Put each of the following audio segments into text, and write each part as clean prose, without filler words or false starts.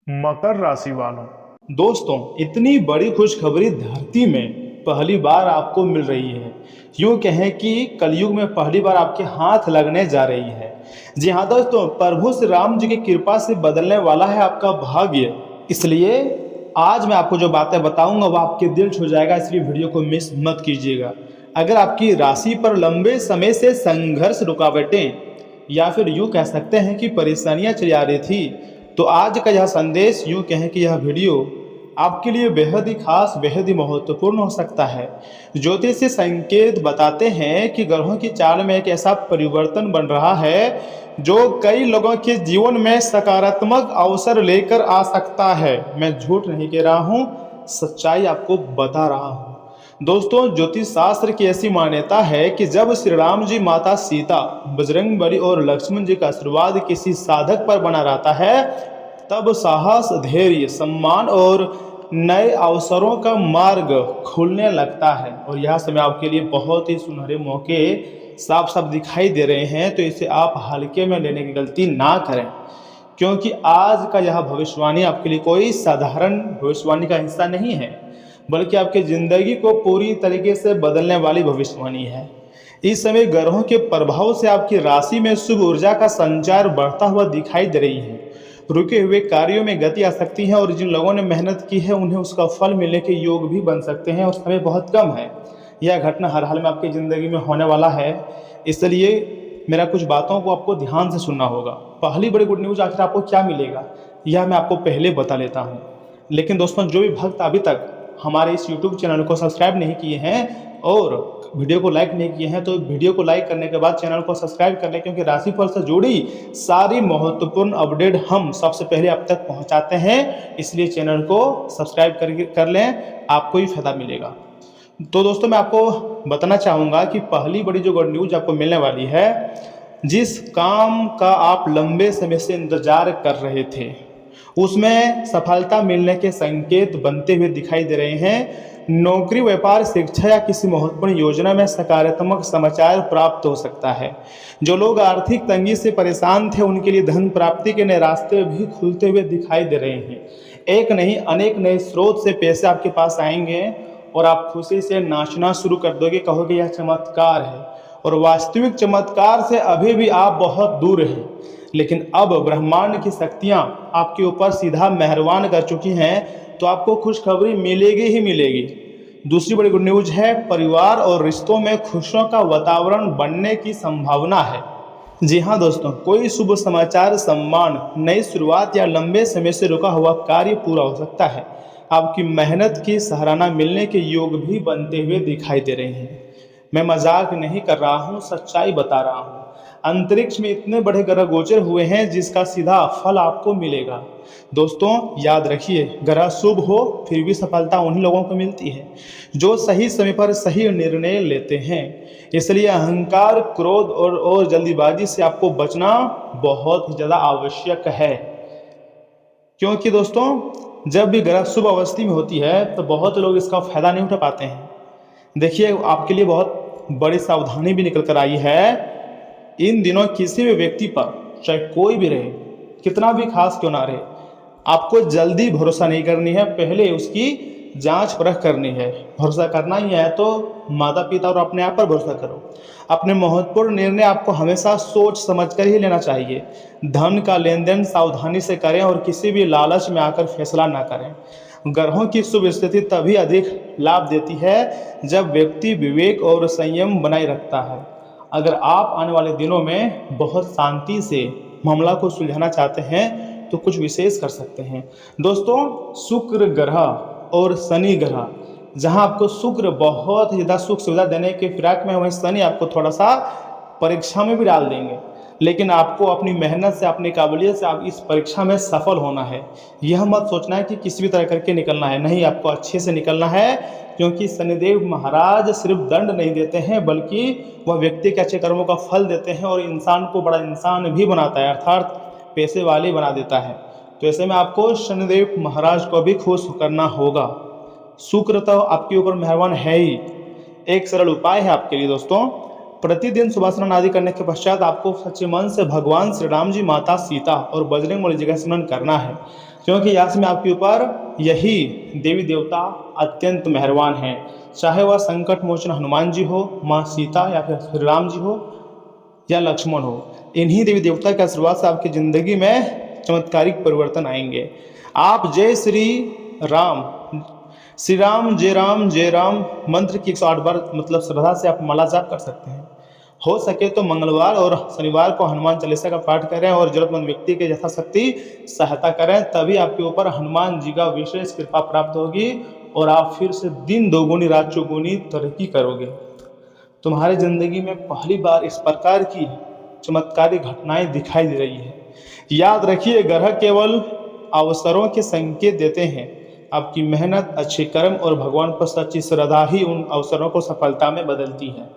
मकर राशि वालों, दोस्तों इतनी बड़ी खुशखबरी धरती में पहली बार आपको मिल रही है। यूं कहें कि कलयुग में पहली बार आपके हाथ लगने जा रही है। जी हाँ दोस्तों, प्रभु श्री राम जी की कृपा से बदलने वाला है आपका भाग्य। इसलिए आज मैं आपको जो बातें बताऊंगा वो आपके दिल छू जाएगा, इसलिए वीडियो को मिस मत कीजिएगा। अगर आपकी राशि पर लंबे समय से संघर्ष, रुकावटें या फिर यूं कह सकते हैं कि परेशानियां चली आ रही थी, तो आज का यह संदेश, यूं कहें कि यह वीडियो आपके लिए बेहद ही खास, बेहद ही महत्वपूर्ण हो सकता है। ज्योतिषीय संकेत बताते हैं कि ग्रहों की चाल में एक ऐसा परिवर्तन बन रहा है जो कई लोगों के जीवन में सकारात्मक अवसर लेकर आ सकता है। मैं झूठ नहीं कह रहा हूँ, सच्चाई आपको बता रहा हूँ। दोस्तों, ज्योतिष शास्त्र की ऐसी मान्यता है कि जब श्री राम जी, माता सीता, बजरंगबली और लक्ष्मण जी का आशीर्वाद किसी साधक पर बना रहता है, तब साहस, धैर्य, सम्मान और नए अवसरों का मार्ग खुलने लगता है। और यह समय आपके लिए बहुत ही सुनहरे मौके साफ साफ दिखाई दे रहे हैं, तो इसे आप हल्के में लेने की गलती ना करें, क्योंकि आज का यह भविष्यवाणी आपके लिए कोई साधारण भविष्यवाणी का हिस्सा नहीं है, बल्कि आपकी जिंदगी को पूरी तरीके से बदलने वाली भविष्यवाणी है। इस समय ग्रहों के प्रभाव से आपकी राशि में शुभ ऊर्जा का संचार बढ़ता हुआ दिखाई दे रही है। रुके हुए कार्यों में गति आ सकती है और जिन लोगों ने मेहनत की है उन्हें उसका फल मिलने के योग भी बन सकते हैं, और समय बहुत कम है। यह घटना हर हाल में आपकी ज़िंदगी में होने वाला है, इसलिए मेरा कुछ बातों को आपको ध्यान से सुनना होगा। पहली बड़ी गुड न्यूज़, आखिर आपको क्या मिलेगा यह मैं आपको पहले बता लेता हूँ। लेकिन दोस्तों, जो भी भक्त अभी तक हमारे इस YouTube चैनल को सब्सक्राइब नहीं किए हैं और वीडियो को लाइक नहीं किए हैं, तो वीडियो को लाइक करने के बाद चैनल को सब्सक्राइब कर लें, क्योंकि राशिफल से जुड़ी सारी महत्वपूर्ण अपडेट हम सबसे पहले आप तक पहुंचाते हैं। इसलिए चैनल को सब्सक्राइब कर लें, आपको ही फायदा मिलेगा। तो दोस्तों, मैं आपको बताना चाहूँगा कि पहली बड़ी जो गुड न्यूज़ आपको मिलने वाली है, जिस काम का आप लंबे समय से इंतजार कर रहे थे उसमें सफलता मिलने के संकेत बनते हुए दिखाई दे रहे हैं। नौकरी, व्यापार, शिक्षा या किसी महत्वपूर्ण योजना में सकारात्मक समाचार प्राप्त हो सकता है। जो लोग आर्थिक तंगी से परेशान थे उनके लिए धन प्राप्ति के नए रास्ते भी खुलते हुए दिखाई दे रहे हैं। एक नहीं, अनेक नए स्रोत से पैसे आपके पास आएंगे और आप खुशी से नाचना शुरू कर दोगे, कहोगे यह चमत्कार है। और वास्तविक चमत्कार से अभी भी आप बहुत दूर हैं, लेकिन अब ब्रह्मांड की शक्तियां आपके ऊपर सीधा मेहरबान कर चुकी हैं, तो आपको खुशखबरी मिलेगी ही मिलेगी। दूसरी बड़ी गुड न्यूज है, परिवार और रिश्तों में खुशियों का वातावरण बनने की संभावना है। जी हाँ दोस्तों, कोई शुभ समाचार, सम्मान, नई शुरुआत या लंबे समय से रुका हुआ कार्य पूरा हो सकता है। आपकी मेहनत की सराहना मिलने के योग भी बनते हुए दिखाई दे रहे हैं। मैं मजाक नहीं कर रहा हूँ, सच्चाई बता रहा हूँ। अंतरिक्ष में इतने बड़े ग्रह गोचर हुए हैं जिसका सीधा फल आपको मिलेगा। दोस्तों याद रखिए, ग्रह शुभ हो फिर भी सफलता उन्हीं लोगों को मिलती है जो सही समय पर सही निर्णय लेते हैं। इसलिए अहंकार, क्रोध और जल्दीबाजी से आपको बचना बहुत ही ज़्यादा आवश्यक है, क्योंकि दोस्तों जब भी ग्रह शुभ अवस्थी में होती है तो बहुत लोग इसका फायदा नहीं उठा पाते हैं। देखिए, आपके लिए बहुत बड़ी सावधानी भी निकल कर आई है। इन दिनों किसी भी व्यक्ति पर, चाहे कोई भी रहे, कितना भी खास क्यों ना रहे, आपको जल्दी भरोसा नहीं करनी है, पहले उसकी जांच परख करनी है। भरोसा करना ही है तो माता पिता और अपने आप पर भरोसा करो। अपने महत्वपूर्ण निर्णय आपको हमेशा सोच समझ कर ही लेना चाहिए। धन का लेन देन सावधानी से करें और किसी भी लालच में आकर फैसला ना करें। ग्रहों की शुभ स्थिति तभी अधिक लाभ देती है जब व्यक्ति विवेक और संयम बनाए रखता है। अगर आप आने वाले दिनों में बहुत शांति से मामला को सुलझाना चाहते हैं तो कुछ विशेष कर सकते हैं। दोस्तों, शुक्र ग्रह और शनि ग्रह, जहां आपको शुक्र बहुत ज़्यादा सुख सुविधा देने के फिराक में, वहीं शनि आपको थोड़ा सा परीक्षा में भी डाल देंगे। लेकिन आपको अपनी मेहनत से, अपनी काबिलियत से आप इस परीक्षा में सफल होना है। यह मत सोचना है कि किसी भी तरह करके निकलना है, नहीं, आपको अच्छे से निकलना है, क्योंकि शनिदेव महाराज सिर्फ दंड नहीं देते हैं बल्कि वह व्यक्ति के अच्छे कर्मों का फल देते हैं और इंसान को बड़ा इंसान भी बनाता है, अर्थात पैसे वाले बना देता है। तो ऐसे में आपको शनिदेव महाराज को भी खुश करना होगा। शुक्र तो आपके ऊपर मेहरबान है ही। एक सरल उपाय है आपके लिए दोस्तों, प्रतिदिन सुबह स्नान आदि करने के पश्चात आपको सच्चे मन से भगवान श्री राम जी, माता सीता और बजरंगबली जी का स्मरण करना है। क्योंकि यहाँ में आपके ऊपर यही देवी देवता अत्यंत मेहरबान हैं। चाहे वह संकट मोचन हनुमान जी हो, माँ सीता या फिर श्री राम जी हो या लक्ष्मण हो, इन्हीं देवी देवता के आशीर्वाद से आपकी ज़िंदगी में चमत्कारिक परिवर्तन आएंगे। आप जय श्री राम, जय राम मंत्र की 108 बार मतलब श्रद्धा से आप माला जाप कर सकते हैं। हो सके तो मंगलवार और शनिवार को हनुमान चालीसा का पाठ करें और जरूरतमंद व्यक्ति के यथाशक्ति सहायता करें, तभी आपके ऊपर हनुमान जी का विशेष कृपा प्राप्त होगी और आप फिर से दिन दोगुनी रात चौगुनी तरक्की करोगे। तुम्हारी जिंदगी में पहली बार इस प्रकार की चमत्कारी घटनाएं दिखाई दे रही है। याद रखिए, ग्रह केवल अवसरों के संकेत देते हैं। आपकी मेहनत, अच्छे कर्म और भगवान पर सच्ची श्रद्धा ही उन अवसरों को सफलता में बदलती है।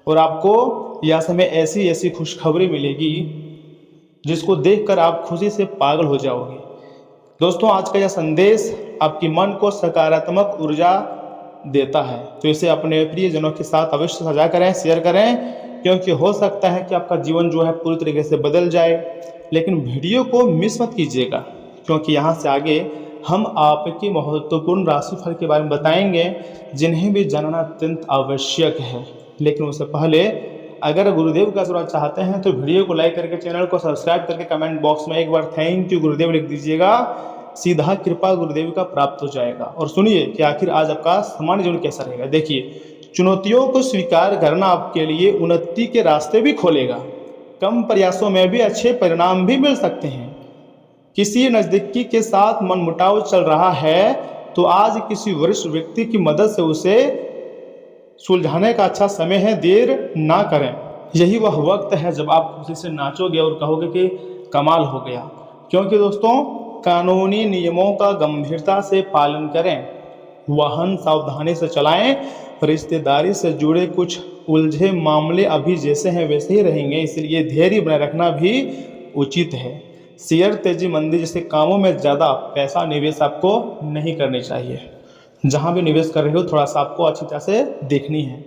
और आपको यह समय ऐसी ऐसी खुशखबरी मिलेगी जिसको देखकर आप खुशी से पागल हो जाओगे। दोस्तों, आज का यह संदेश आपकी मन को सकारात्मक ऊर्जा देता है, तो इसे अपने प्रियजनों के साथ अवश्य साझा करें, शेयर करें, क्योंकि हो सकता है कि आपका जीवन जो है पूरी तरीके से बदल जाए। लेकिन वीडियो को मिस मत कीजिएगा, क्योंकि यहाँ से आगे हम आपकी महत्वपूर्ण राशिफल के बारे में बताएंगे जिन्हें भी जानना अत्यंत आवश्यक है। लेकिन उससे पहले अगर गुरुदेव का आशीर्वाद चाहते हैं तो वीडियो को लाइक करके, चैनल को सब्सक्राइब करके कमेंट बॉक्स में एक बार थैंक यू गुरुदेव लिख दीजिएगा। सीधा कृपा गुरुदेव का प्राप्त हो जाएगा। और सुनिए कि आखिर आज आपका सामान्य जीवन कैसा रहेगा। देखिए, चुनौतियों को स्वीकार करना आपके लिए उन्नति के रास्ते भी खोलेगा। कम प्रयासों में भी अच्छे परिणाम भी मिल सकते हैं। किसी नज़दीकी के साथ मनमुटाव चल रहा है तो आज किसी वरिष्ठ व्यक्ति की मदद से उसे सुलझाने का अच्छा समय है, देर ना करें। यही वह वक्त है जब आप खुशी से नाचोगे और कहोगे कि कमाल हो गया। क्योंकि दोस्तों, कानूनी नियमों का गंभीरता से पालन करें, वाहन सावधानी से चलाएं, रिश्तेदारी से जुड़े कुछ उलझे मामले अभी जैसे हैं वैसे ही रहेंगे, इसलिए धैर्य बनाए रखना भी उचित है। शेयर तेजी मंदी जैसे कामों में ज़्यादा पैसा निवेश आपको नहीं करनी चाहिए। जहाँ भी निवेश कर रहे हो थोड़ा सा आपको अच्छी तरह से देखनी है।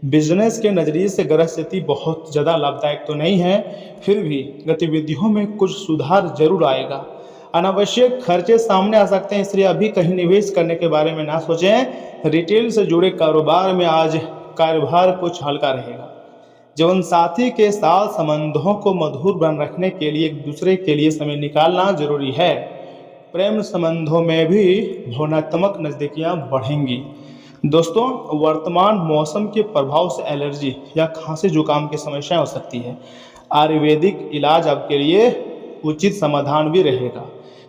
बिजनेस के नज़रिए से ग्रह स्थिति बहुत ज़्यादा लाभदायक तो नहीं है, फिर भी गतिविधियों में कुछ सुधार जरूर आएगा। अनावश्यक खर्चे सामने आ सकते हैं, इसलिए अभी कहीं निवेश करने के बारे में ना सोचें। रिटेल से जुड़े कारोबार में आज कार्यभार कुछ हल्का रहेगा। जीवन साथी के साथ संबंधों को मधुर बन रखने के लिए एक दूसरे के लिए समय निकालना जरूरी है। प्रेम संबंधों में भी भावनात्मक नज़दीकियाँ बढ़ेंगी। दोस्तों, वर्तमान मौसम के प्रभाव से एलर्जी या खांसी जुकाम की समस्याएं हो सकती है। आयुर्वेदिक इलाज आपके लिए उचित समाधान भी रहेगा।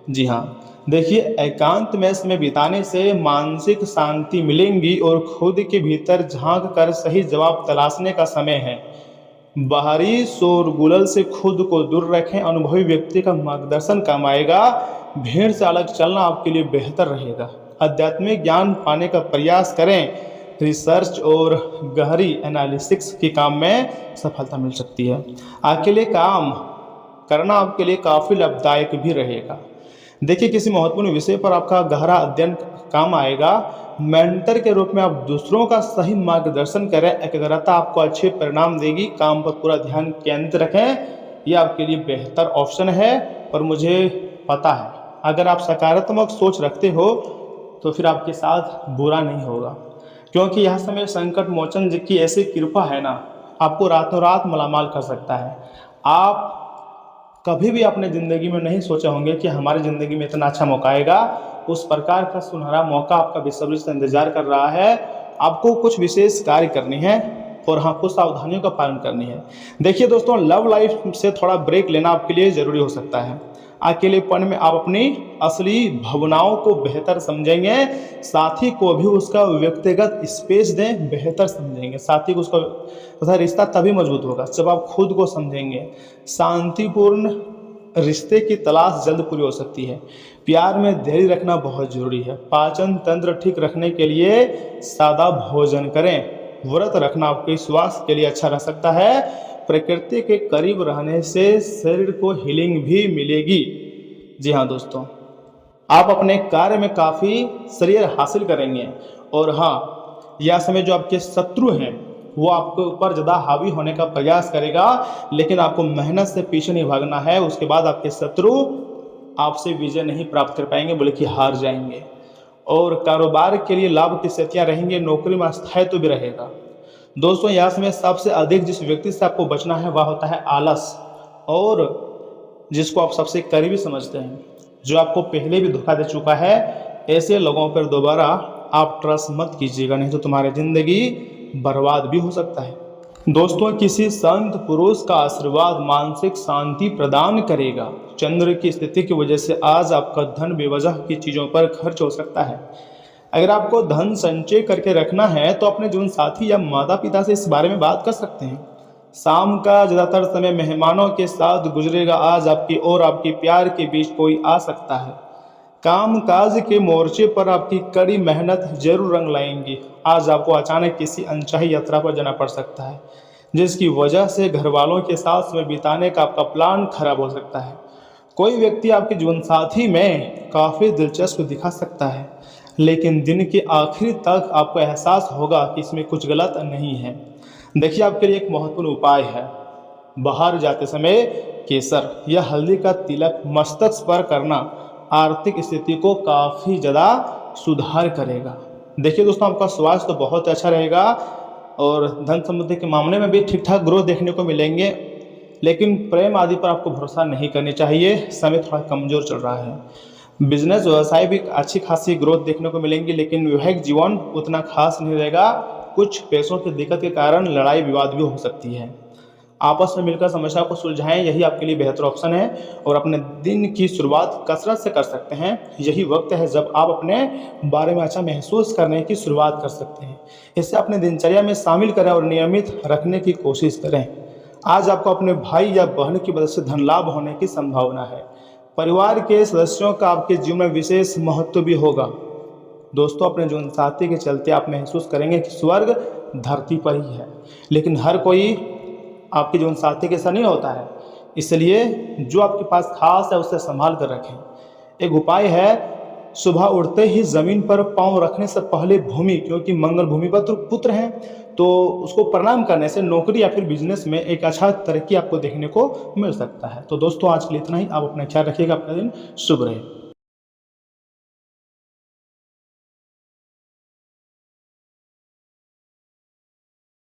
जी हाँ, देखिए, एकांत में समय बिताने से मानसिक शांति मिलेंगी और खुद के भीतर झांक कर सही जवाब तलाशने का समय है। बाहरी शोरगुल से खुद को दूर रखें, अनुभवी व्यक्ति का मार्गदर्शन काम आएगा। भीड़ से अलग चलना आपके लिए बेहतर रहेगा। आध्यात्मिक ज्ञान पाने का प्रयास करें, रिसर्च और गहरी एनालिसिस के काम में सफलता मिल सकती है। अकेले काम करना आपके लिए काफ़ी लाभदायक भी रहेगा। देखिए, किसी महत्वपूर्ण विषय पर आपका गहरा अध्ययन काम आएगा। मेंटर के रूप में आप दूसरों का सही मार्गदर्शन करें, एकाग्रता आपको अच्छे परिणाम देगी। काम पर पूरा ध्यान केंद्रित रखें, यह आपके लिए बेहतर ऑप्शन है। और मुझे पता है, अगर आप सकारात्मक सोच रखते हो तो फिर आपके साथ बुरा नहीं होगा, क्योंकि यह समय संकट मोचन जी की ऐसी कृपा है ना, आपको रातों रात मालामाल कर सकता है। आप कभी भी अपने ज़िंदगी में नहीं सोचे होंगे कि हमारी ज़िंदगी में इतना अच्छा मौका आएगा। उस प्रकार का सुनहरा मौका आपका बेसब्री से इंतजार कर रहा है। आपको कुछ विशेष कार्य करनी है और हाँ, कुछ सावधानियों का पालन करनी है। देखिए दोस्तों, लव लाइफ से थोड़ा ब्रेक लेना आपके लिए ज़रूरी हो सकता है। अकेलेपन में आप अपनी असली भावनाओं को बेहतर समझेंगे, साथी को भी उसका व्यक्तिगत स्पेस दें, बेहतर समझेंगे। साथी को उसका तथा रिश्ता तभी मजबूत होगा जब आप खुद को समझेंगे। शांतिपूर्ण रिश्ते की तलाश जल्द पूरी हो सकती है। प्यार में धैर्य रखना बहुत जरूरी है। पाचन तंत्र ठीक रखने के लिए सादा भोजन करें। व्रत रखना आपके स्वास्थ्य के लिए अच्छा रह सकता है। प्रकृति के करीब रहने से शरीर को हीलिंग भी मिलेगी। जी हाँ दोस्तों, आप अपने कार्य में काफ़ी श्रेय हासिल करेंगे। और हाँ, यह समय जो आपके शत्रु हैं वो आपके ऊपर ज़्यादा हावी होने का प्रयास करेगा, लेकिन आपको मेहनत से पीछे नहीं भागना है। उसके बाद आपके शत्रु आपसे विजय नहीं प्राप्त कर पाएंगे बल्कि हार जाएंगे। और कारोबार के लिए लाभ की स्थितियाँ रहेंगी, नौकरी में स्थायित्व भी रहेगा। दोस्तों यहाँ से में सबसे अधिक जिस व्यक्ति से आपको बचना है वह होता है आलस, और जिसको आप सबसे करीबी समझते हैं, जो आपको पहले भी धोखा दे चुका है। ऐसे लोगों पर दोबारा आप ट्रस्ट मत कीजिएगा, नहीं तो तुम्हारी ज़िंदगी बर्बाद भी हो सकता है। दोस्तों किसी संत पुरुष का आशीर्वाद मानसिक शांति प्रदान करेगा। चंद्र की स्थिति की वजह से आज आपका धन बेवजह की चीज़ों पर खर्च हो सकता है। अगर आपको धन संचय करके रखना है तो अपने जीवन साथी या माता पिता से इस बारे में बात कर सकते हैं। शाम का ज़्यादातर समय मेहमानों के साथ गुजरेगा। आज आपकी और आपके प्यार के बीच कोई आ सकता है। काम काज के मोर्चे पर आपकी कड़ी मेहनत जरूर रंग लाएंगी। आज आपको अचानक किसी अनचाही यात्रा पर जाना पड़ सकता है, जिसकी वजह से घर वालों के साथ समय बिताने का आपका प्लान खराब हो सकता है। कोई व्यक्ति आपके जीवन साथी में काफ़ी दिलचस्प दिखा सकता है, लेकिन दिन के आखिर तक आपको एहसास होगा कि इसमें कुछ गलत नहीं है। देखिए आपके लिए एक महत्वपूर्ण उपाय है, बाहर जाते समय केसर या हल्दी का तिलक मस्तक पर करना आर्थिक स्थिति को काफ़ी ज़्यादा सुधार करेगा। देखिए दोस्तों आपका स्वास्थ्य तो बहुत अच्छा रहेगा और धन संबंधी के मामले में भी ठीक ठाक ग्रोथ देखने को मिलेंगे, लेकिन प्रेम आदि पर आपको भरोसा नहीं करनी चाहिए। समय थोड़ा कमज़ोर चल रहा है। बिजनेस व्यवसाय भी अच्छी खासी ग्रोथ देखने को मिलेंगी, लेकिन वैवाहिक जीवन उतना खास नहीं रहेगा। कुछ पैसों की दिक्कत के कारण लड़ाई विवाद भी हो सकती है। आपस में मिलकर समस्या को सुलझाएं, यही आपके लिए बेहतर ऑप्शन है। और अपने दिन की शुरुआत कसरत से कर सकते हैं। यही वक्त है जब आप अपने बारे में अच्छा महसूस करने की शुरुआत कर सकते हैं। इसे अपने दिनचर्या में शामिल करें और नियमित रखने की कोशिश करें। आज आपको अपने भाई या बहन की मदद से धन लाभ होने की संभावना है। परिवार के सदस्यों का आपके जीवन में विशेष महत्व भी होगा। दोस्तों अपने जीवन साथी के चलते आप महसूस करेंगे कि स्वर्ग धरती पर ही है, लेकिन हर कोई आपके जीवन साथी के साथ नहीं होता है। इसलिए जो आपके पास खास है उसे संभाल कर रखें। एक उपाय है, सुबह उठते ही ज़मीन पर पांव रखने से पहले भूमि, क्योंकि मंगल भूमि पर पुत्र हैं, तो उसको प्रणाम करने से नौकरी या फिर बिजनेस में एक अच्छा तरक्की आपको देखने को मिल सकता है। तो दोस्तों आज के लिए इतना ही। आप अपना ख्याल रखिएगा। आपका दिन शुभ रहे।